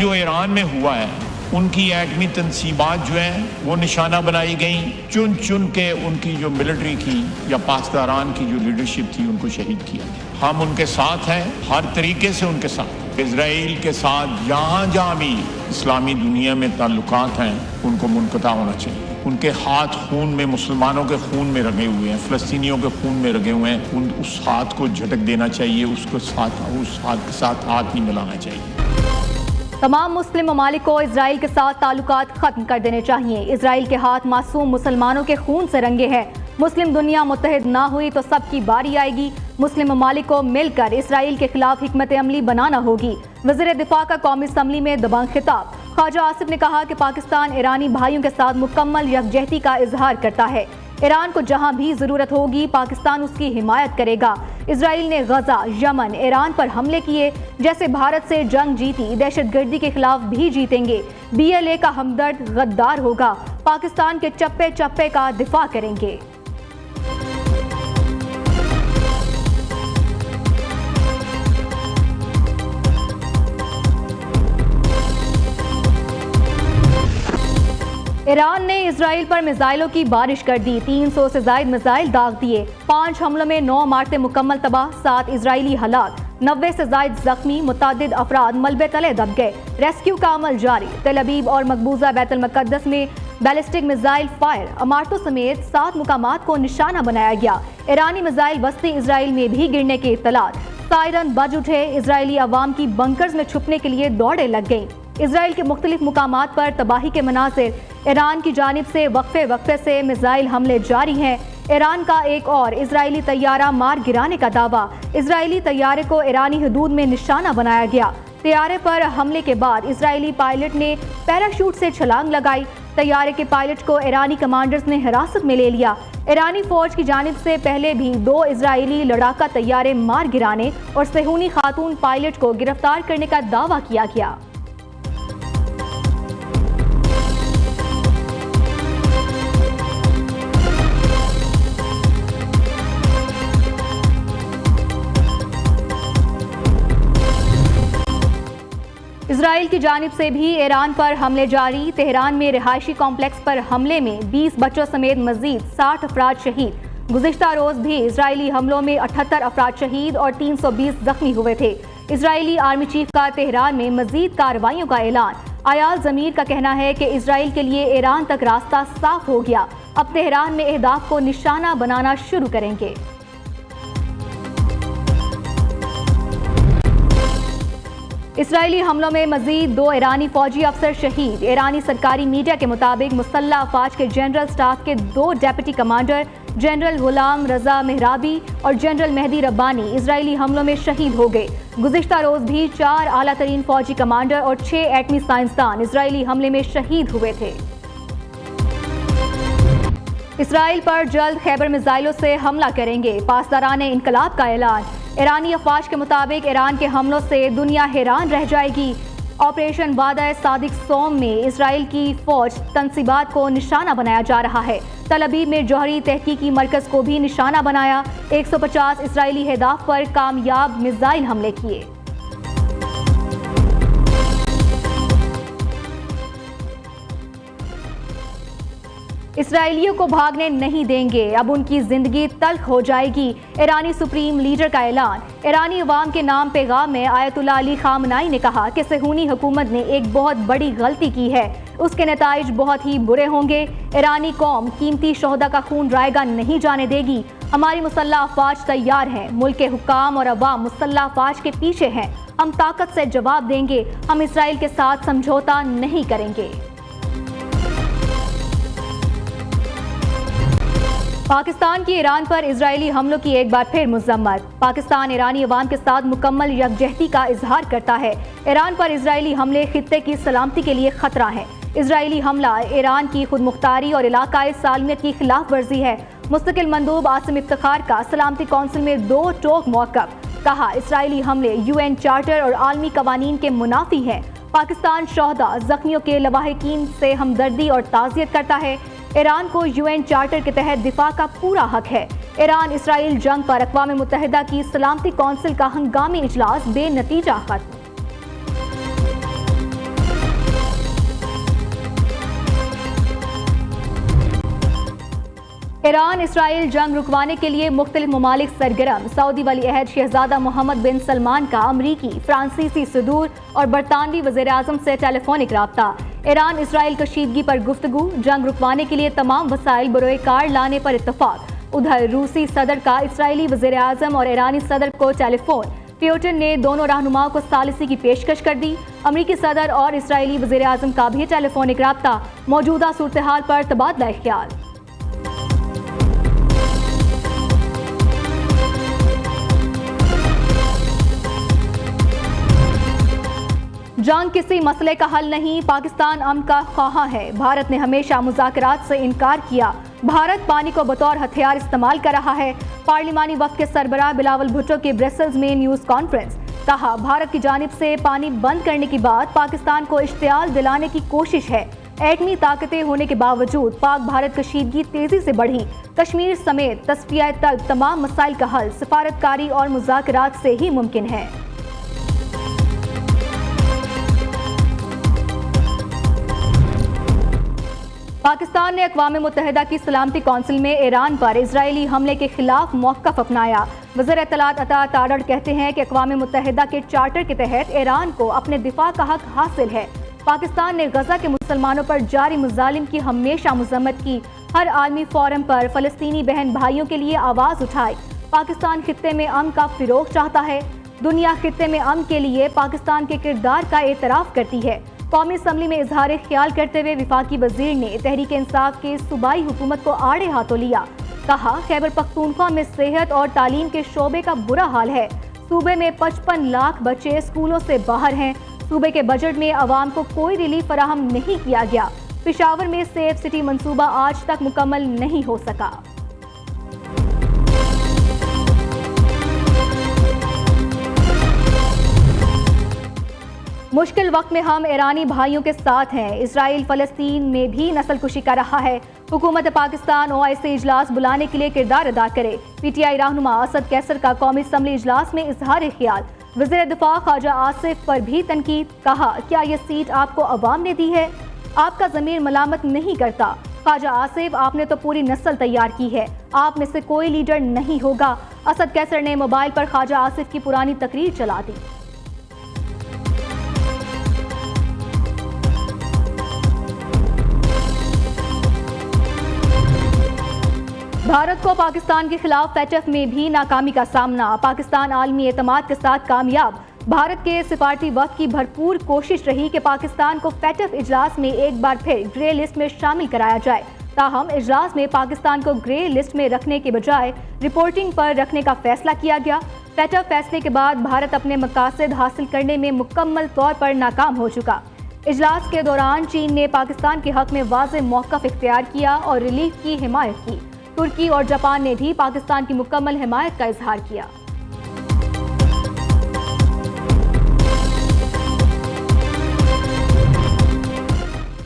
जो ईरान में हुआ है, उनकी एटमी तनसीबात जो हैं वो निशाना बनाई गई, चुन चुन के उनकी जो मिलिट्री की या पासदारान की जो लीडरशिप थी उनको शहीद किया। हम उनके साथ हैं, हर तरीके से उनके साथ। इजराइल के साथ जहाँ जहाँ भी इस्लामी दुनिया में ताल्लुकात हैं उनको मुनक़ता होना चाहिए। उनके हाथ खून में, मुसलमानों के खून में रंगे हुए हैं, फ़लस्तीनियों के खून में रंगे हुए हैं। उस हाथ को झटक देना चाहिए, उस हाथ के साथ हाथ नहीं मिलाना चाहिए। तमाम मुस्लिम ममालिक को इसराइल के साथ ताल्लुकात खत्म कर देने चाहिए। इसराइल के हाथ मासूम मुसलमानों के खून से रंगे हैं। मुस्लिम दुनिया मुत्तहिद ना हुई तो सबकी बारी आएगी। मुस्लिम ममालिक को मिलकर इसराइल के खिलाफ हिकमत अमली बनाना होगी। वज़ीर दिफा का कौमी असम्बली में दबंग खिताब। ख्वाजा आसिफ ने कहा कि पाकिस्तान ईरानी भाइयों के साथ मुकम्मल यकजहती का इजहार करता है। ईरान को जहां भी ज़रूरत होगी पाकिस्तान उसकी हिमायत करेगा। इसराइल ने गजा, यमन, ईरान पर हमले किए। जैसे भारत से जंग जीती, दहशतगर्दी के खिलाफ भी जीतेंगे। BLA का हमदर्द गद्दार होगा। पाकिस्तान के चप्पे चप्पे का दिफा करेंगे। ईरान ने इसराइल पर मिसाइलों की बारिश कर दी। 300 से ज्यादा मिसाइल दाग दिए। 5 हमलों में 9 इमारतें मुकम्मल तबाह, 7 इजरायली हलाक, 90 से ज्यादा जख्मी, मुतादिद अफराद मलबे तले दब गए। रेस्क्यू का अमल जारी। तेल अवीव और मकबूजा बैतुल मुक़द्दस में बैलिस्टिक मिसाइल फायर, इमारतों समेत 7 मुकामात को निशाना बनाया गया। ईरानी मिसाइल वस्ती इसराइल में भी गिरने के इत्तलात। सायरन बज उठे। इसराइली अवाम की बंकर्स में छुपने के लिए दौड़े लग गईं। इसराइल के मुख्तलिफ मुकामात पर तबाही के मनाज़िर। ईरान की जानिब से वक्फे से मिसाइल हमले जारी हैं। ईरान का एक और इजरायली तैयारा मार गिराने का दावा। इजरायली तैयारे को ईरानी हदूद में निशाना बनाया गया। तैयारे पर हमले के बाद इजरायली पायलट ने पैराशूट से छलांग लगाई। तैयारे के पायलट को ईरानी कमांडर्स ने हिरासत में ले लिया। ईरानी फौज की जानिब से पहले भी 2 इजरायली लड़ाका तैयारे मार गिराने और सेहूनी खातून पायलट को गिरफ्तार करने का दावा किया गया। इसराइल की जानिब से भी ईरान पर हमले जारी। तेहरान में रिहायशी कॉम्प्लेक्स पर हमले में 20 बच्चों समेत मजीद 60 अफराद शहीद। गुज़िश्ता रोज भी इसराइली हमलों में 78 अफराद शहीद और 320 जख्मी हुए थे। इसराइली आर्मी चीफ का तेहरान में मजीद कार्रवाइयों का ऐलान। आयाल ज़मीर का कहना है कि इसराइल के लिए ईरान तक रास्ता साफ हो गया। अब तेहरान में अहदाफ को निशाना बनाना शुरू करेंगे। इसराइली हमलों में मजीद 2 ईरानी फौजी अफसर शहीद। ईरानी सरकारी मीडिया के मुताबिक मुसल्लह अफवाज के जनरल स्टाफ के 2 डेप्यूटी कमांडर जनरल गुलाम रजा मेहराबी और जनरल मेहदी रब्बानी इसराइली हमलों में शहीद हो गए। गुज़िश्ता रोज भी 4 आला तरीन फौजी कमांडर और 6 एटमी साइंसदान इसराइली हमले में शहीद हुए थे। इसराइल पर जल्द खैबर मिसाइलों से हमला करेंगे। पासदारान इनकलाब का ऐलान। ईरानी अफवाज के मुताबिक ईरान के हमलों से दुनिया हैरान रह जाएगी। ऑपरेशन वादा सादिक सोम में इसराइल की फौज तनसीबात को निशाना बनाया जा रहा है। तल अवीव में जौहरी तहकीकी मरकज को भी निशाना बनाया। 150 इसराइली अहदाफ पर कामयाब मिसाइल हमले किए। इसराइलियों को भागने नहीं देंगे, अब उनकी जिंदगी तल्ख हो जाएगी। ईरानी सुप्रीम लीडर का ऐलान। ईरानी अवाम के नाम पैगाम में आयतुल्लाह अली खामनाई ने कहा कि सेहूनी हुकूमत ने एक बहुत बड़ी गलती की है, उसके नताइज बहुत ही बुरे होंगे। ईरानी कौम कीमती शोहदा का खून रायगा नहीं जाने देगी। हमारी मुसल्लह अफवाज तैयार हैं। मुल्क के हुक्काम और अवाम मुसल्लह अफवाज के पीछे हैं। हम ताकत से जवाब देंगे। हम इसराइल के साथ समझौता नहीं करेंगे। पाकिस्तान की ईरान पर इजरायली हमलों की एक बार फिर मजम्मत। पाकिस्तान ईरानी अवाम के साथ मुकम्मल यकजहती का इजहार करता है। ईरान पर इजरायली हमले खित्ते की सलामती के लिए खतरा है। इजरायली हमला ईरान की खुद मुख्तारी और इलाकाई सालमियत की खिलाफ वर्जी है। मुस्तकिल मंदूब आसिम इफ्तिखार का सलामती कौंसिल में 2 टोक मौक़िफ़। कहा इसराइली हमले UN चार्टर और आलमी कवानीन के मुनाफी हैं। पाकिस्तान शोहदा जख्मियों के लवाहिकीन से हमदर्दी और ताज़ियत करता है। ईरान को UN चार्टर के तहत दिफा का पूरा हक है। ईरान इसराइल जंग पर अक़वाम मुत्तहिदा की सलामती कौंसिल का हंगामी इजलास बेनतीजा खत्म। ईरान इसराइल जंग रुकवाने के लिए मुख्तलिफ ममालिक सरगर्म। सऊदी वली अहद शहजादा मोहम्मद बिन सलमान का अमरीकी, फ्रांसीसी सदूर और बरतानवी वज़ीर-ए-आज़म से टेलीफोनिक राब्ता। ईरान इसराइल कशीदगी पर गुफ्तगू, जंग रुकवाने के लिए तमाम वसाइल बरोए कार लाने पर इत्तफाक। उधर रूसी सदर का इसराइली वज़ीर-ए-आज़म और ईरानी सदर को टेलीफोन। प्यूटिन ने दोनों रहनुमाओं को सालिसी की पेशकश कर दी। अमरीकी सदर और इसराइली वज़ीर-ए-आज़म का भी टेलीफोनिक राब्ता। मौजूदा सूरत हाल पर तबादला ख्याल। जंग किसी मसले का हल नहीं, पाकिस्तान अमन का ख्वाह है। भारत ने हमेशा मुज़ाकरात से इनकार किया। भारत पानी को बतौर हथियार इस्तेमाल कर रहा है। पार्लिमानी वफ़द के सरबराह बिलावल भुट्टो की ब्रसेल्स में न्यूज़ कॉन्फ्रेंस। कहा, भारत की जानिब से पानी बंद करने के बाद पाकिस्तान को इश्तियाल दिलाने की कोशिश है। एटमी ताकतें होने के बावजूद पाक भारत कशीदगी तेजी से बढ़ी। कश्मीर समेत तस्फिया तक तमाम मसाइल का हल सिफारतकारी और मुज़ाकरात से ही मुमकिन है। पाकिस्तान ने अक़वाम मुत्तहिदा की सलामती कौंसिल में ईरान पर इजरायली हमले के खिलाफ मौक़िफ़ अपनाया। वज़ीर इत्तलात अता तारड़ कहते हैं कि अक़वाम मुत्तहिदा के चार्टर के तहत ईरान को अपने दिफा का हक हासिल है। पाकिस्तान ने गजा के मुसलमानों पर जारी मुज़ालिम की हमेशा मज़म्मत की। हर आलमी फोरम पर फ़लस्तीनी बहन भाइयों के लिए आवाज़ उठाई। पाकिस्तान खित्ते में अमन का फ़िरोग चाहता है। दुनिया खित्ते में अमन के लिए पाकिस्तान के किरदार का एतराफ़ करती है। कौमी असम्बली में इजहार ख्याल करते हुए वफाकी वजीर ने तहरीक इंसाफ के सूबाई हुकूमत को आड़े हाथों लिया। कहा, खैबर पख्तूनख्वा में सेहत और तालीम के शोबे का बुरा हाल है। सूबे में 55 लाख बच्चे स्कूलों से बाहर हैं। सूबे के बजट में अवाम को कोई रिलीफ फराहम नहीं किया गया। पेशावर में सेफ सिटी मंसूबा आज तक मुकम्मल नहीं हो सका। मुश्किल वक्त में हम ईरानी भाइयों के साथ हैं। इसराइल फ़लस्तीन में भी नस्लकुशी कर रहा है। हुकूमत पाकिस्तान OIC इजलास बुलाने के लिए किरदार अदा करे। PTI रहनुमा असद कैसर का कौमी असम्बली इजलास में इजहार ख्याल। वज़ीर दिफा ख्वाजा आसिफ पर भी तनकीद। कहा, क्या ये सीट आपको अवाम ने दी है? आपका ज़मीर मलामत नहीं करता। ख्वाजा आसिफ, आपने तो पूरी नस्ल तैयार की है। आप में से कोई लीडर नहीं होगा। असद कैसर ने मोबाइल पर ख्वाजा आसिफ की पुरानी तकरीर चला दी। भारत को पाकिस्तान के खिलाफ FATF में भी नाकामी का सामना। पाकिस्तान आलमी एतमाद के साथ कामयाब। भारत के सिफारती वक्त की भरपूर कोशिश रही कि पाकिस्तान को FATF इजलास में एक बार फिर ग्रे लिस्ट में शामिल कराया जाए। ताहम इजलास में पाकिस्तान को ग्रे लिस्ट में रखने के बजाय रिपोर्टिंग पर रखने का फैसला किया गया। FATF फैसले के बाद भारत अपने मकासद हासिल करने में मुकम्मल तौर पर नाकाम हो चुका। इजलास के दौरान चीन ने पाकिस्तान के हक में वाज़ेह मौक़िफ़ इख्तियार किया और रिलीफ की हिमायत की। तुर्की और जापान ने भी पाकिस्तान की मुकम्मल हिमायत का इजहार किया।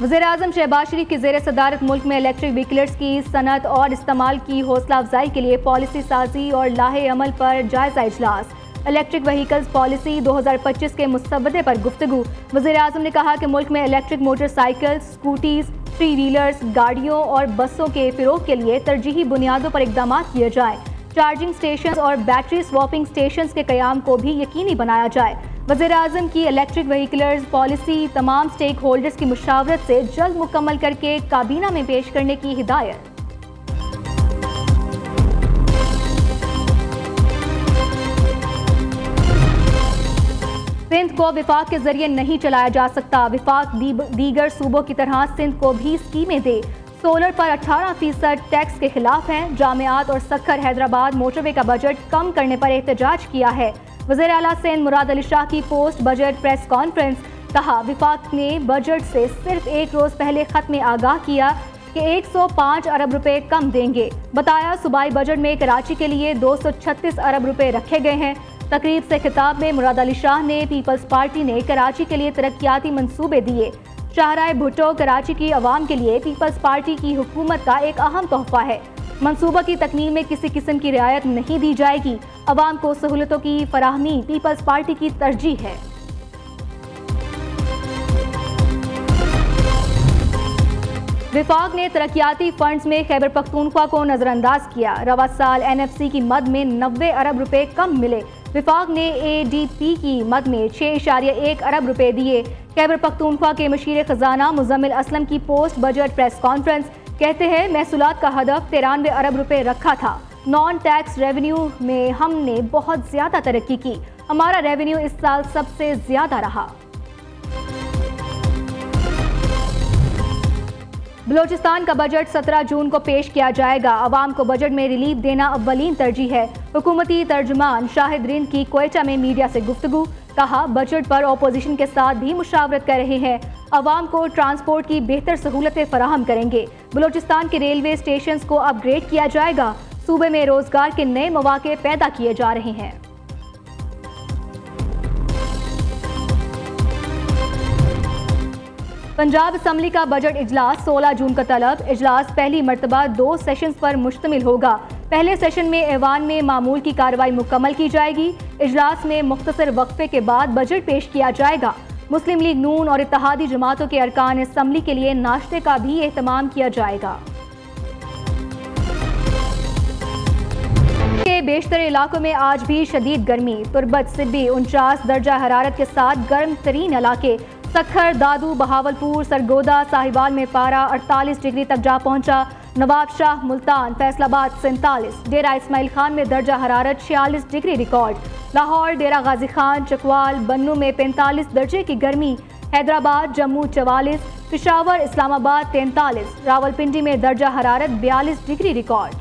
वज़ीर-ए-आज़म शहबाज शरीफ की ज़ेर सदारत मुल्क में इलेक्ट्रिक व्हीकल्स की सनत और इस्तेमाल की हौसला अफजाई के लिए पॉलिसी साजी और लाहे अमल पर जायज़ा इजलास। इलेक्ट्रिक व्हीकल्स पॉलिसी 2025 के मुस्तबदे पर गुफ्तगू। वज़ीर-ए-आज़म ने कहा कि मुल्क में इलेक्ट्रिक मोटरसाइकिल, स्कूटीज़, 3 व्हीलर्स, गाड़ियों और बसों के फ़रोग़ के लिए तरजीही बुनियादों पर इक़दाम किए जाएँ। चार्जिंग स्टेशन और बैटरी स्वॉपिंग स्टेशन के क़याम को भी यकीनी बनाया जाए। वज़ीर-ए-आज़म की इलेक्ट्रिक व्हीकल्स पॉलिसी तमाम स्टेक होल्डर्स की मुशावरत से जल्द मुकम्मल करके काबीना में पेश करने की हिदायत। सिंध को विफाक के जरिए नहीं चलाया जा सकता। विफाक दीगर सूबों की तरह सिंध को भी स्कीमें दे। सोलर पर 18% टैक्स के खिलाफ हैं। जामियात और सखर हैदराबाद मोटरवे का बजट कम करने पर एहतजाज किया है। वज़ीर आला सिंध मुराद अली शाह की पोस्ट बजट प्रेस कॉन्फ्रेंस। कहा, विफाक ने बजट से सिर्फ एक रोज़ पहले खत में आगाह किया कि 105 अरब रुपए कम देंगे। बताया, सूबाई बजट में कराची के लिए 236 अरब रुपए रखे गए हैं। तकरीब से खिताब में मुराद अली शाह ने पीपल्स पार्टी ने कराची के लिए तरक्याती मंसूबे दिए। शाहराह भुट्टो, कराची की आवाम के लिए पीपल्स पार्टी की हुकूमत का एक अहम तोहफा है। मंसूबा की तकमील में किसी किस्म की रियायत नहीं दी जाएगी। आवाम को सहूलतों की फराहमी पीपल्स पार्टी की तरजीह है। विफाक ने तरक्याती फंड्स में खैबर पख्तूनख्वा को नजरअंदाज किया। रवा साल NFC की मद में 90 अरब रुपए कम मिले। विफाक ने ADP की मद में 6.1 अरब रुपए दिए। खैबर पख्तूनख्वा के मशीर खजाना मुजम्मिल असलम की पोस्ट बजट प्रेस कॉन्फ्रेंस, कहते हैं महसूलात का हदफ 93 अरब रुपए रखा था। नॉन टैक्स रेवेन्यू में हमने बहुत ज्यादा तरक्की की। हमारा रेवेन्यू इस साल सबसे ज्यादा रहा। बलोचिस्तान का बजट 17 जून को पेश किया जाएगा। अवाम को बजट में रिलीफ देना अव्वलीन तरजीह है। हुकूमती तर्जुमान शाहिद रिंद की क्वेटा में मीडिया से गुफ्तगू, कहा बजट पर अपोजिशन के साथ भी मुशावरत कर रहे हैं। अवाम को ट्रांसपोर्ट की बेहतर सहूलतें फराहम करेंगे। बलोचिस्तान के रेलवे स्टेशन को अपग्रेड किया जाएगा। सूबे में रोजगार के नए मौके पैदा किए जा रहे हैं। पंजाब असम्बली का बजट इजलास 16 जून का तलब। इजलास पहली मरतबा 2 सेशंस पर मुश्तमिल होगा। पहले सेशन में ऐवान में मामूल की कार्रवाई मुकम्मल की जाएगी। इजलास में मुख्तसर वक्फे के बाद बजट पेश किया जाएगा। मुस्लिम लीग नून और इत्तेहादी जमातों के अरकान असम्बली के लिए नाश्ते का भी एहतमाम किया जाएगा। के बेशतर इलाकों में आज भी शदीद गर्मी। तुरबत सिब्बी 49 दर्जा हरारत के साथ गर्म तरीन इलाके। सखर, दादू, बहावलपुर, सरगोदा, साहिवाल में पारा 48 डिग्री तक जा पहुंचा। नवाब शाह, मुल्तान, फैसलाबाद 47, डेरा इस्माइल खान में दर्जा हरारत 46 डिग्री रिकॉर्ड। लाहौर, डेरा गाजी खान, चकवाल, बन्नू में 45 दर्जे की गर्मी। हैदराबाद, जम्मू 44, पेशावर, इस्लामाबाद 43, रावलपिंडी में दर्जा हरारत 42 डिग्री रिकॉर्ड।